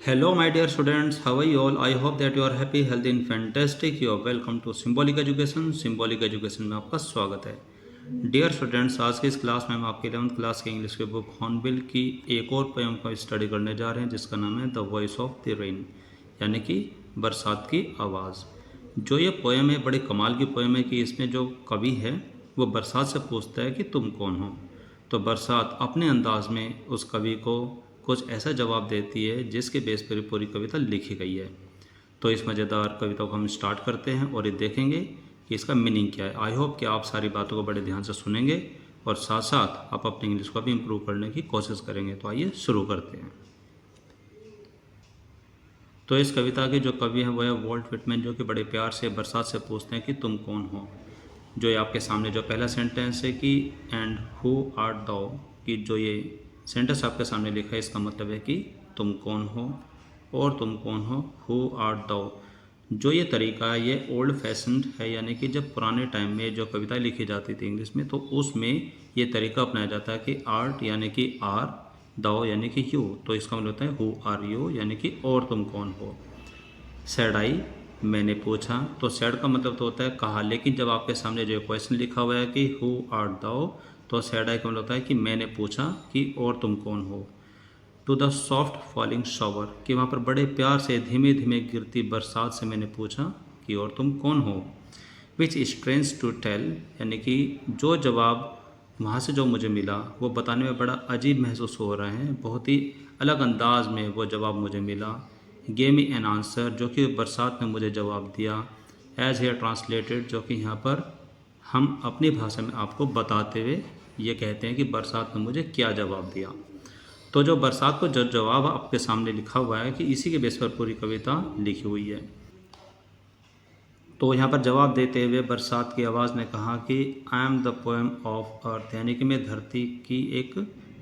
Hello, my dear students. How are you all? I hope that you are happy, healthy, and fantastic. You are welcome to Symbolic Education. Symbolic Education में आपका स्वागत है. Dear students, आज की इस class में हम आपके 11th क्लास के इंग्लिश के बुक हॉर्नबिल की एक और पोएम को स्टडी करने जा रहे हैं जिसका नाम है the voice of the rain, यानी कि बरसात की आवाज़. जो ये पोएम है बड़े कमाल की पोएम है कि इसमें जो कवि है वो बरसात से पूछता है कि तुम कौन हो. तो बरसात अपने अंदाज में उस कवि को कुछ ऐसा जवाब देती है जिसके बेस पर पूरी कविता लिखी गई है. तो इस मज़ेदार कविता को हम स्टार्ट करते हैं और ये देखेंगे कि इसका मीनिंग क्या है. आई होप कि आप सारी बातों को बड़े ध्यान से सुनेंगे और साथ साथ आप अपनी इंग्लिश को भी इम्प्रूव करने की कोशिश करेंगे. तो आइए शुरू करते हैं. तो इस कविता के जो कवि हैं वो है वॉल्ट व्हिटमैन, जो कि बड़े प्यार से बरसात से पूछते हैं कि तुम कौन हो. जो ये आपके सामने जो पहला सेंटेंस है कि एंड हु आर्ट दाउ, कि जो ये सेंटेंस आपके सामने लिखा है इसका मतलब है कि तुम कौन हो और तुम कौन हो. हु आर्ट दाउ, जो ये तरीका है ये ओल्ड फैशन्ड है, यानी कि जब पुराने टाइम में जो कविताएं लिखी जाती थी इंग्लिश में तो उसमें ये तरीका अपनाया जाता है कि आर्ट यानी कि आर, दाओ यानी कि यू. तो इसका मतलब होता है हु आर यू, यानी कि और तुम कौन हो. सैड आई, मैंने पूछा. तो सैड का मतलब तो होता है कहा, लेकिन जब आपके सामने जो क्वेश्चन लिखा हुआ है कि हु आर्ट दाओ, तो सैड आई का मतलब होता है कि मैंने पूछा कि और तुम कौन हो. To the soft falling shower, कि वहाँ पर बड़े प्यार से धीमे धीमे गिरती बरसात से मैंने पूछा कि और तुम कौन हो. विच स्ट्रेंज टू टेल, यानी कि जो जवाब वहाँ से जो मुझे मिला वो बताने में बड़ा अजीब महसूस हो रहा है. बहुत ही अलग अंदाज में वो जवाब मुझे मिला. गेव मी एन आंसर, जो कि बरसात ने मुझे जवाब दिया. एज हेयर ट्रांसलेटेड, जो कि यहाँ पर हम अपनी भाषा में आपको बताते हुए ये कहते हैं कि बरसात ने मुझे क्या जवाब दिया. तो जो बरसात को जो जवाब आपके सामने लिखा हुआ है कि इसी के बेस पर पूरी कविता लिखी हुई है. तो यहाँ पर जवाब देते हुए बरसात की आवाज़ ने कहा कि I am the poem of earth, यानी कि मैं धरती की एक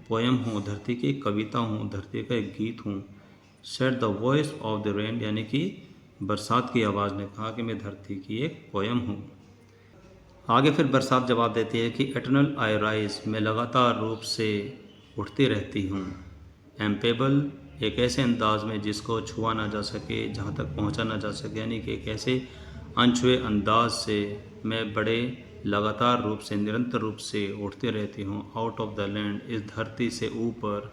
पोएम हूँ, धरती की एक कविता हूँ, धरती का एक गीत हूँ. Said the voice of the rain, यानी कि बरसात की आवाज़ ने कहा कि मैं धरती की एक पोएम हूँ. आगे फिर बरसात जवाब देती है कि एटर्नल आई राइज, मैं लगातार रूप से उठती रहती हूँ. एम्पेबल, एक ऐसे अंदाज में जिसको छुआ ना जा सके, जहाँ तक पहुँचा ना जा सके, यानी कि एक ऐसे अनछुए अंदाज से मैं बड़े लगातार रूप से निरंतर रूप से उठती रहती हूँ. आउट ऑफ द लैंड, इस धरती से ऊपर.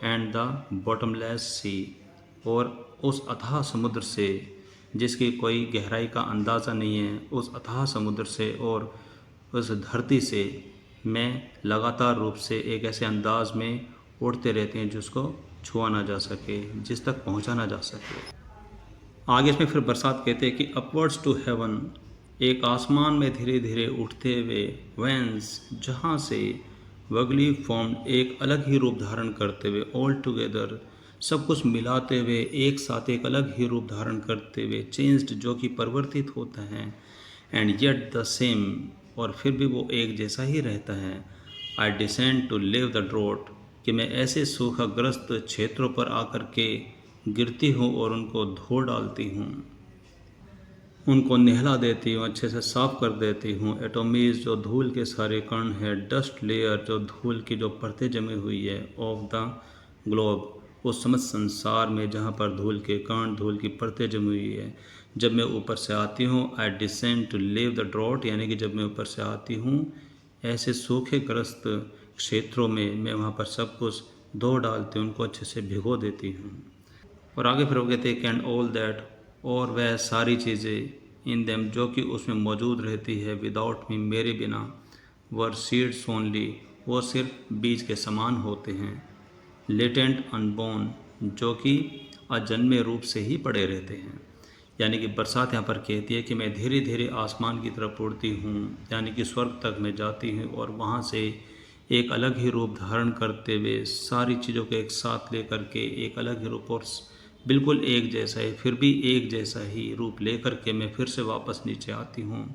एंड द बॉटमलेस सी, और उस अथाह समुद्र से जिसकी कोई गहराई का अंदाज़ा नहीं है, उस अथाह समुद्र से और उस धरती से मैं लगातार रूप से एक ऐसे अंदाज में उड़ते रहते हैं जिसको छुआ ना जा सके, जिस तक पहुंचा ना जा सके. आगे इसमें फिर बरसात कहते हैं कि अपवर्ड्स टू हेवन, एक आसमान में धीरे धीरे उठते हुए. वेंस, जहाँ से. वगली फॉर्म, एक अलग ही रूप धारण करते हुए. ऑल टुगेदर, सब कुछ मिलाते हुए एक साथ एक अलग ही रूप धारण करते हुए. चेंज्ड, जो कि परिवर्तित होता है. एंड येट द सेम, और फिर भी वो एक जैसा ही रहता है. I descend to live the drought, कि मैं ऐसे सूखाग्रस्त क्षेत्रों पर आकर के गिरती हूँ और उनको धो डालती हूँ, उनको नहला देती हूँ, अच्छे से साफ कर देती हूँ. एटोमीज, जो धूल के सारे कण है. डस्ट लेयर, जो धूल की जो परतें जमी हुई है. ऑफ द ग्लोब, उस समस्त संसार में जहाँ पर धूल के कण, धूल की परतें जमी हुई है. जब मैं ऊपर से आती हूँ, I descend to live the drought, यानी कि जब मैं ऊपर से आती हूँ ऐसे सूखे ग्रस्त क्षेत्रों में, मैं वहाँ पर सब कुछ धो डालती हूँ, उनको अच्छे से भिगो देती हूँ. और आगे फिर वो कहते हैं कैन ऑल दैट, और वह सारी चीज़ें. इन देम, जो कि उसमें मौजूद रहती है. विदाउट मी, मेरे बिना. वर सीड्स ओनली, वो सिर्फ बीज के समान होते हैं. लेटेंट अनबोर्न, जो कि अजन्मे रूप से ही पड़े रहते हैं. यानी कि बरसात यहाँ पर कहती है कि मैं धीरे धीरे आसमान की तरफ उड़ती हूँ, यानी कि स्वर्ग तक मैं जाती हूँ और वहाँ से एक अलग ही रूप धारण करते हुए सारी चीज़ों को एक साथ लेकर के एक अलग ही रूप और बिल्कुल एक जैसा है, फिर भी एक जैसा ही रूप लेकर के मैं फिर से वापस नीचे आती हूँ.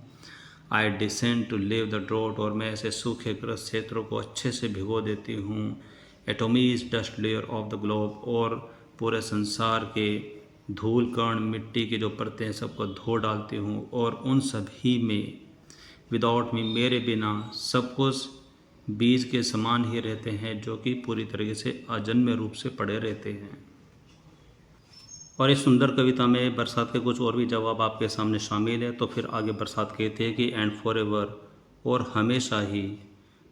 I descend to live the drought, और मैं ऐसे सूखे ग्रस्त क्षेत्रों को अच्छे से भिगो देती हूँ. Atomise, dust layer of the globe, और पूरे संसार के धूल कण, मिट्टी की जो परतें हैं सबको धो डालती हूँ. और उन सभी में, विदाउट मी, मेरे बिना, सब कुछ बीज के समान ही रहते हैं, जो कि पूरी तरीके से अजन्मे रूप से पड़े रहते हैं. और इस सुंदर कविता में बरसात के कुछ और भी जवाब आपके सामने शामिल है। तो फिर आगे बरसात कहते हैं कि एंड फॉर एवर, और हमेशा ही,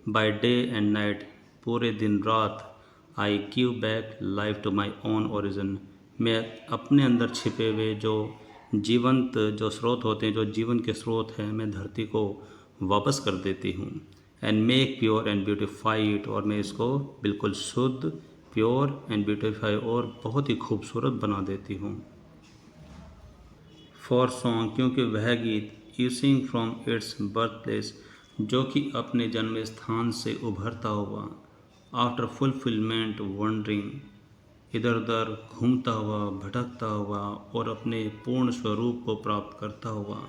बाय डे एंड नाइट, पूरे दिन रात, I give back life to my own origin, मैं अपने अंदर छिपे हुए जो जीवंत जो स्रोत होते हैं, जो जीवन के स्रोत हैं, मैं धरती को वापस कर देती हूँ। And make pure and beautify it, और मैं इसको बिल्कुल शुद्ध, प्योर एंड ब्यूटिफाई और बहुत ही खूबसूरत बना देती हूँ। फॉर सॉन्ग, क्योंकि वह गीत, using from its birth place, जो कि अपने जन्म स्थान से उभरता हुआ, आफ्टर फुलफिलमेंट वंडरिंग, इधर उधर घूमता हुआ, भटकता हुआ और अपने पूर्ण स्वरूप को प्राप्त करता हुआ,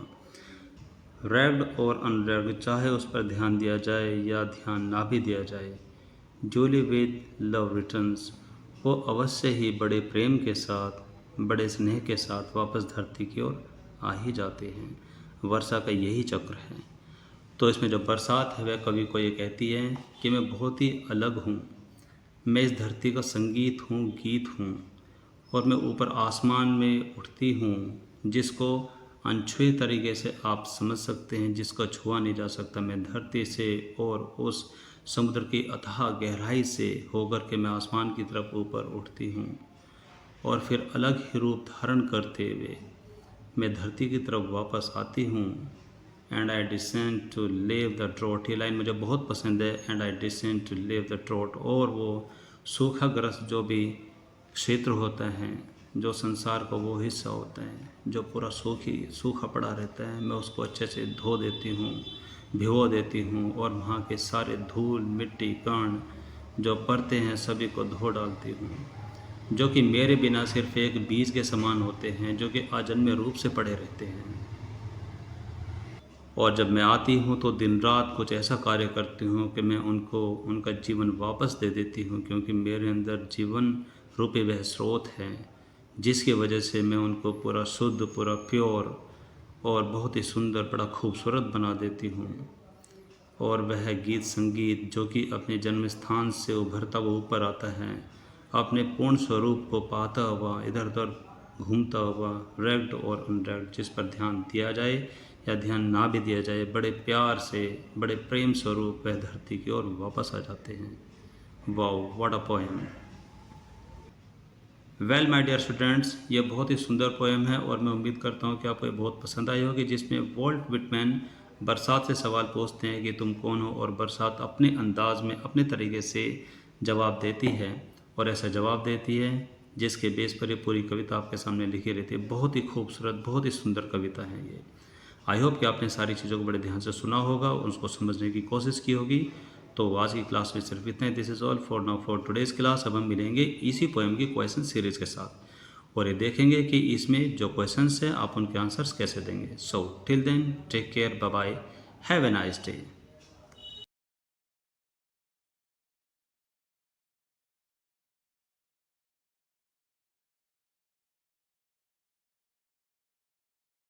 रैप्ड और अनरैप्ड, चाहे उस पर ध्यान दिया जाए या ध्यान ना भी दिया जाए, जूली विद लव रिटर्न्स, वो अवश्य ही बड़े प्रेम के साथ, बड़े स्नेह के साथ वापस धरती की ओर आ ही जाते हैं। वर्षा का यही चक्र है। तो इसमें जो बरसात है वह कवि को ये कहती है कि मैं बहुत ही अलग हूँ, मैं इस धरती का संगीत हूँ, गीत हूँ, और मैं ऊपर आसमान में उठती हूँ, जिसको अनछुए तरीके से आप समझ सकते हैं, जिसको छुआ नहीं जा सकता। मैं धरती से और उस समुद्र की अथाह गहराई से होकर के मैं आसमान की तरफ ऊपर उठती हूँ, और फिर अलग ही रूप धारण करते हुए मैं धरती की तरफ वापस आती हूँ। एंड आई डिसेंड टू लेव द ट्रोट, ये लाइन मुझे बहुत पसंद है। एंड आई डिसेंड टू लेव द ट्रोट, और वो सूखाग्रस्त जो भी क्षेत्र होता है, जो संसार का वो हिस्सा होता है जो पूरा सूखा पड़ा रहता है, मैं उसको अच्छे से धो देती हूँ, भिगो देती हूँ, और वहाँ के सारे धूल, मिट्टी, कण जो परते हैं सभी को धो डालती हूँ, जो कि मेरे बिना सिर्फ एक बीज के समान होते हैं, जो कि अजन्मे रूप से पड़े रहते हैं। और जब मैं आती हूँ तो दिन रात कुछ ऐसा कार्य करती हूँ कि मैं उनको उनका जीवन वापस दे देती हूँ, क्योंकि मेरे अंदर जीवन रूपी वह स्रोत है, जिसकी वजह से मैं उनको पूरा शुद्ध, पूरा प्योर और बहुत ही सुंदर, बड़ा खूबसूरत बना देती हूँ। और वह गीत संगीत जो कि अपने जन्म स्थान से उभरता हुआ ऊपर आता है, अपने पूर्ण स्वरूप को पाता हुआ, इधर उधर घूमता हुआ, रैप्ड और अनरैप्ड, जिस पर ध्यान दिया जाए या ध्यान ना भी दिया जाए, बड़े प्यार से, बड़े प्रेम स्वरूप वह धरती की ओर वापस आ जाते हैं। Wow, what a poem. Well my dear students, ये बहुत ही सुंदर पोएम है और मैं उम्मीद करता हूँ कि आपको ये बहुत पसंद आई होगी, जिसमें वॉल्ट विटमैन बरसात से सवाल पूछते हैं कि तुम कौन हो, और बरसात अपने अंदाज में, अपने तरीके से जवाब देती है, और ऐसा जवाब देती है जिसके बेस पर ये पूरी कविता आपके सामने लिखी रहती है। बहुत ही खूबसूरत, बहुत ही सुंदर कविता है ये। आई होप कि आपने सारी चीज़ों को बड़े ध्यान से सुना होगा, उसको समझने की कोशिश की होगी। तो आज की क्लास में सिर्फ इतना ही। This is all for now for today's class. अब हम मिलेंगे इसी पोएम की क्वेश्चन सीरीज़ के साथ, और ये देखेंगे कि इसमें जो क्वेश्चंस हैं आप उनके आंसर्स कैसे देंगे। So till then, take care, bye bye, have a nice day.